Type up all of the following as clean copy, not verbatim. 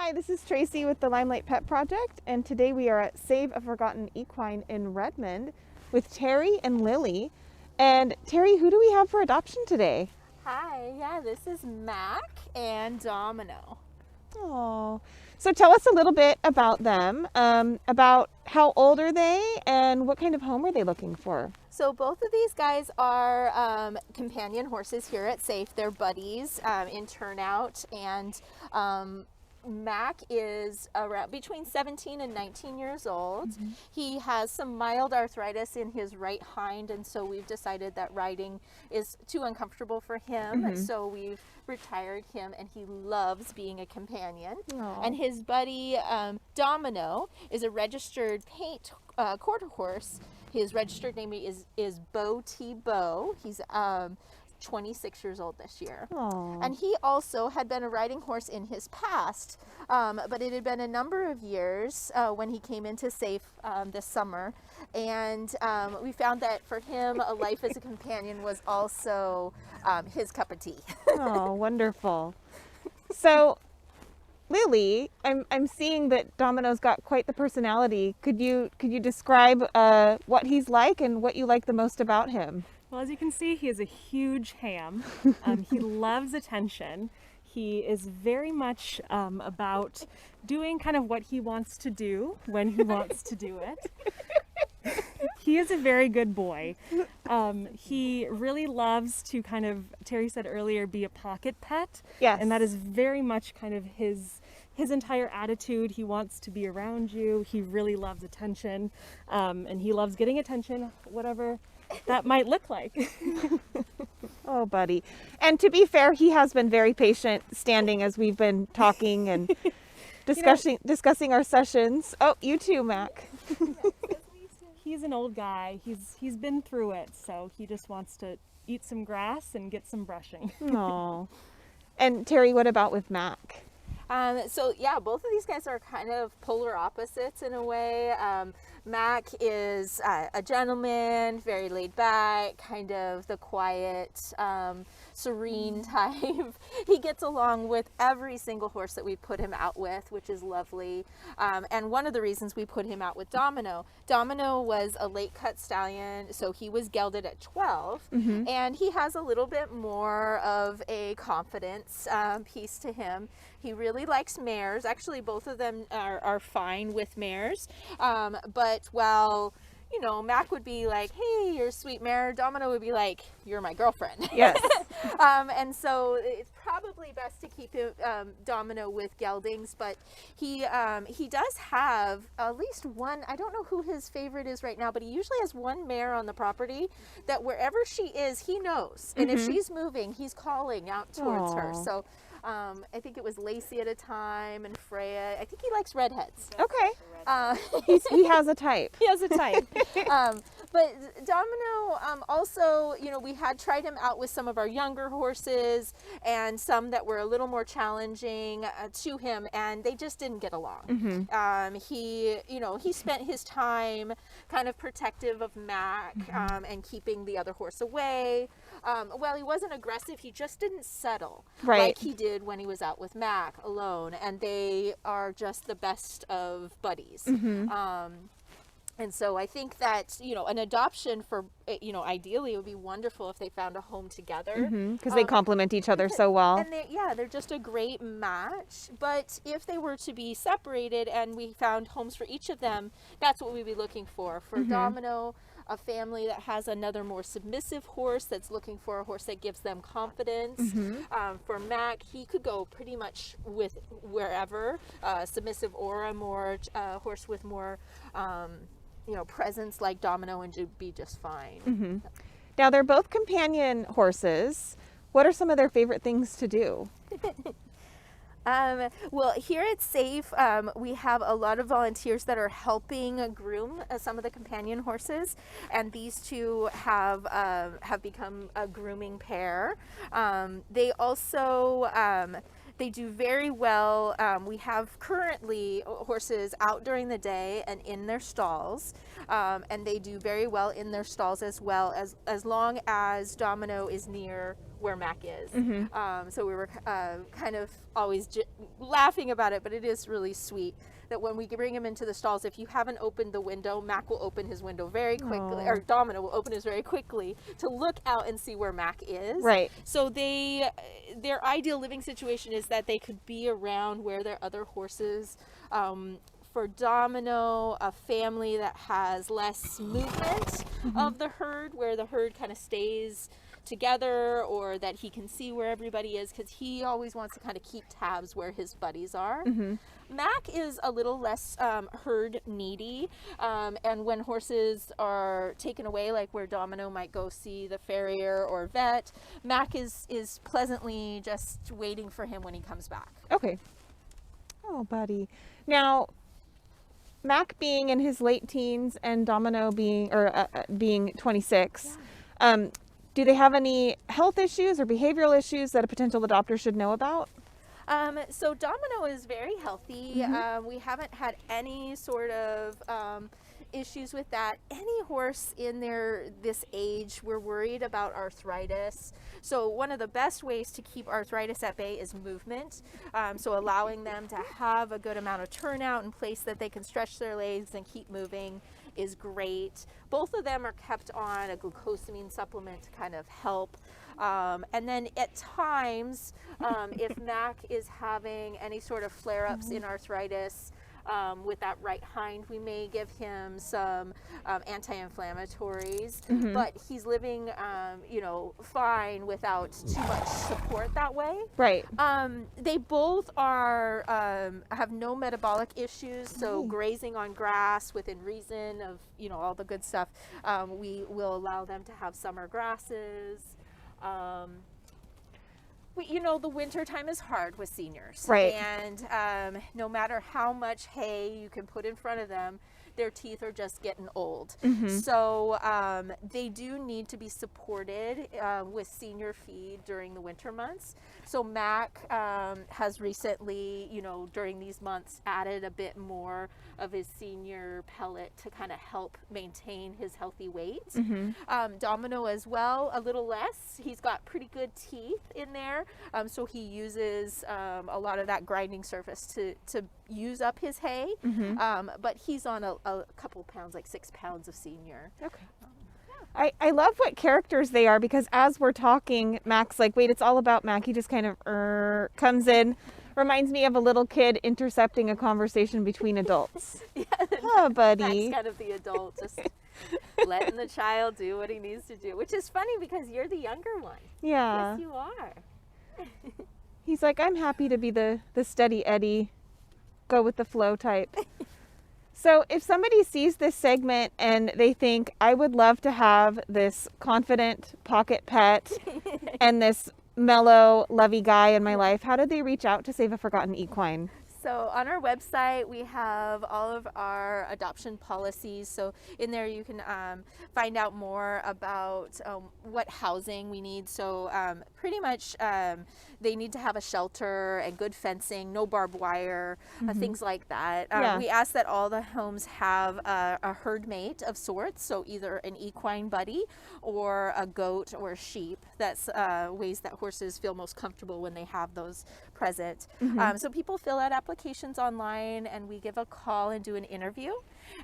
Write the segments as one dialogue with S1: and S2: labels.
S1: Hi, this is Tracy with the Limelight Pet Project, and today we are at Save A Forgotten Equine in Redmond with Terry and Lily. And Terry, who do we have for adoption today?
S2: Hi, this is Mac and Domino.
S1: Oh, so tell us a little bit about them, about how old are they and what kind of home are they looking for?
S2: So both of these guys are companion horses here at Safe. They're buddies in turnout, and Mac is around between 17 and 19 years old.
S1: Mm-hmm.
S2: He has some mild arthritis in his right hind, and so we've decided that riding is too uncomfortable for him.
S1: Mm-hmm.
S2: So we've retired him, and he loves being a companion.
S1: Aw.
S2: And his buddy Domino is a registered paint quarter horse. His registered name is Bo T. Bo. He's 26 years old this year.
S1: Aw.
S2: And he also had been a riding horse in his past, but it had been a number of years when he came into Safe this summer. And we found that for him, a life as a companion was also his cup of tea.
S1: Oh, wonderful. So, Lily, I'm seeing that Domino's got quite the personality. Could you describe what he's like and what you like the most about him?
S3: Well, as you can see, he is a huge ham. He loves attention. He is very much about doing kind of what he wants to do when he wants to do it. He is a very good boy. He really loves to kind of, Terry said earlier, be a pocket pet.
S1: Yes.
S3: And that is very much kind of his entire attitude. He wants to be around you. He really loves attention. And he loves getting attention, whatever that might look like.
S1: Oh, buddy. And to be fair, he has been very patient standing as we've been talking and discussing our sessions. Oh, you too, Mac.
S3: He's an old guy. He's been through it, so he just wants to eat some grass and get some brushing.
S1: Oh. And Terry, what about with Mac?
S2: So yeah, both of these guys are kind of polar opposites in a way. Mac is a gentleman, very laid back, kind of the quiet, serene type. He gets along with every single horse that we put him out with, which is lovely. And one of the reasons we put him out with Domino was a late cut stallion, so he was gelded at 12, and he has a little bit more of a confidence piece to him. He really likes mares. Actually, both of them are fine with mares. But while, Mac would be like, hey, you're a sweet mare, Domino would be like, you're my girlfriend.
S1: Yes.
S2: And so it's probably best to keep Domino with geldings, but he does have at least one. I don't know who his favorite is right now, but he usually has one mare on the property that wherever she is, he knows. And if she's moving, he's calling out towards her.
S1: Aw.
S2: So I think it was Lacey at a time and Freya. I think he likes redheads.
S1: Okay. He has a type.
S2: He has a type. But Domino, also, we had tried him out with some of our younger horses and some that were a little more challenging to him, and they just didn't get along. He spent his time kind of protective of Mac and keeping the other horse away. Well, he wasn't aggressive. He just didn't settle like he did when he was out with Mac alone, and they are just the best of buddies. And so I think that, an adoption for, ideally it would be wonderful if they found a home together.
S1: Because they complement each other so well.
S2: And they're just a great match. But if they were to be separated and we found homes for each of them, that's what we'd be looking for. For Domino, a family that has another more submissive horse that's looking for a horse that gives them confidence. For Mac, he could go pretty much with wherever, submissive or a more horse with more presence like Domino, and to be just fine.
S1: Now, they're both companion horses. What are some of their favorite things to do?
S2: Well, here at Safe, we have a lot of volunteers that are helping groom some of the companion horses, and these two have become a grooming pair. They also they do very well. We have currently horses out during the day and in their stalls, and they do very well in their stalls as well, as long as Domino is near where Mac is. So we were kind of always laughing about it, but it is really sweet that when we bring him into the stalls, if you haven't opened the window, Mac will open his window very quickly, or Domino will open his very quickly to look out and see where Mac is.
S1: Right.
S2: So their ideal living situation is that they could be around where their other horses. For Domino, a family that has less movement of the herd, where the herd kind of stays together, or that he can see where everybody is, because he always wants to kind of keep tabs where his buddies are. Mac is a little less herd needy, and when horses are taken away, like where Domino might go see the farrier or vet, Mac is pleasantly just waiting for him when he comes back.
S1: Okay. Oh, buddy. Now, Mac being in his late teens and Domino being being 26, do they have any health issues or behavioral issues that a potential adopter should know about?
S2: So Domino is very healthy. We haven't had any sort of issues with that. Any horse in this age, we're worried about arthritis. So one of the best ways to keep arthritis at bay is movement. So allowing them to have a good amount of turnout in place that they can stretch their legs and keep moving is great. Both of them are kept on a glucosamine supplement to kind of help. And then at times, if Mac is having any sort of flare-ups in arthritis, with that right hind, we may give him some anti-inflammatories, but he's living, fine without too much support that way.
S1: Right.
S2: They both are have no metabolic issues, so grazing on grass within reason of all the good stuff. We will allow them to have summer grasses. The winter time is hard with seniors.
S1: Right.
S2: And no matter how much hay you can put in front of them, their teeth are just getting old. So they do need to be supported with senior feed during the winter months. So Mac has recently, during these months, added a bit more of his senior pellet to kind of help maintain his healthy weight. Domino as well, a little less. He's got pretty good teeth in there, so he uses a lot of that grinding surface to use up his hay, but he's on a couple pounds, like 6 pounds of senior.
S1: Okay. I love what characters they are, because as we're talking, Mac's like, wait, it's all about Mac. He just kind of comes in. Reminds me of a little kid intercepting a conversation between adults. Oh, buddy.
S2: Mac's kind of the adult, just letting the child do what he needs to do, which is funny because you're the younger one.
S1: Yeah.
S2: Yes, you are.
S1: He's like, I'm happy to be the steady Eddie, go with the flow type. So if somebody sees this segment and they think, I would love to have this confident pocket pet and this mellow, lovey guy in my life, how did they reach out to Save A Forgotten Equine?
S2: So on our website, we have all of our adoption policies. So in there, you can find out more about what housing we need. So pretty much they need to have a shelter and good fencing, no barbed wire, things like that. We ask that all the homes have a herd mate of sorts. So either an equine buddy or a goat or a sheep. That's ways that horses feel most comfortable when they have those present. So people fill out applications online, and we give a call and do an interview,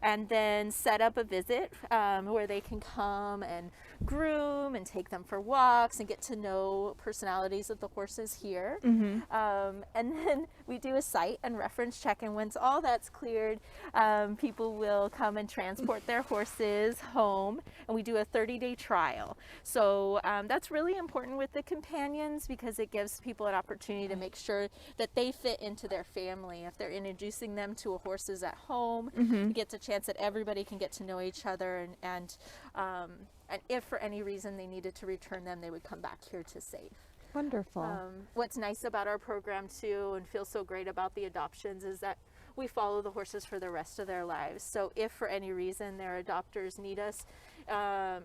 S2: and then set up a visit where they can come and groom and take them for walks and get to know personalities of the horses here. And then we do a site and reference check, and once all that's cleared, people will come and transport their horses home, and we do a 30-day trial. So that's really important with the companions, because it gives people an opportunity to make sure that they fit into their family. If they're introducing them to a horses at home, it gets a chance that everybody can get to know each other, and if for any reason they needed to return them, they would come back here to Save.
S1: Wonderful.
S2: What's nice about our program too, and feels so great about the adoptions, is that we follow the horses for the rest of their lives. So if for any reason their adopters need us,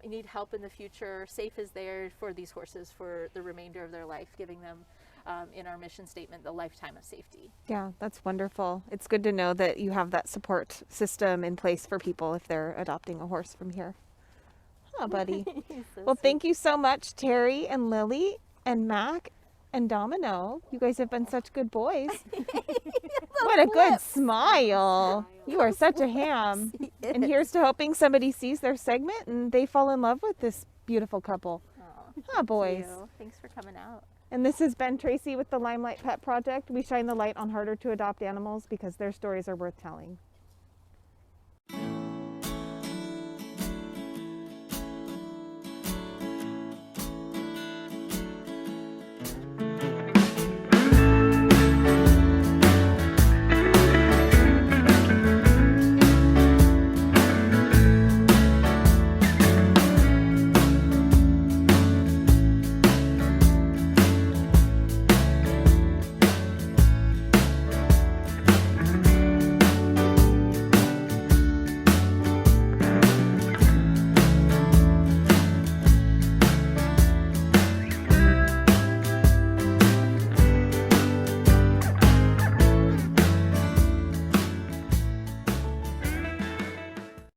S2: need help in the future, Safe is there for these horses for the remainder of their life, giving them in our mission statement the lifetime of safety.
S1: Yeah, that's wonderful. It's good to know that you have that support system in place for people if they're adopting a horse from here. Oh, buddy.
S2: So
S1: Well, thank you so much, Terry and Lily. And Mac and Domino, you guys have been such good boys. What a good smile. You are such a ham. And here's to hoping somebody sees their segment and they fall in love with this beautiful couple.
S2: Oh,
S1: Boys.
S2: Thanks for coming out.
S1: And this has been Tracy with the Limelight Pet Project. We shine the light on harder to adopt animals because their stories are worth telling.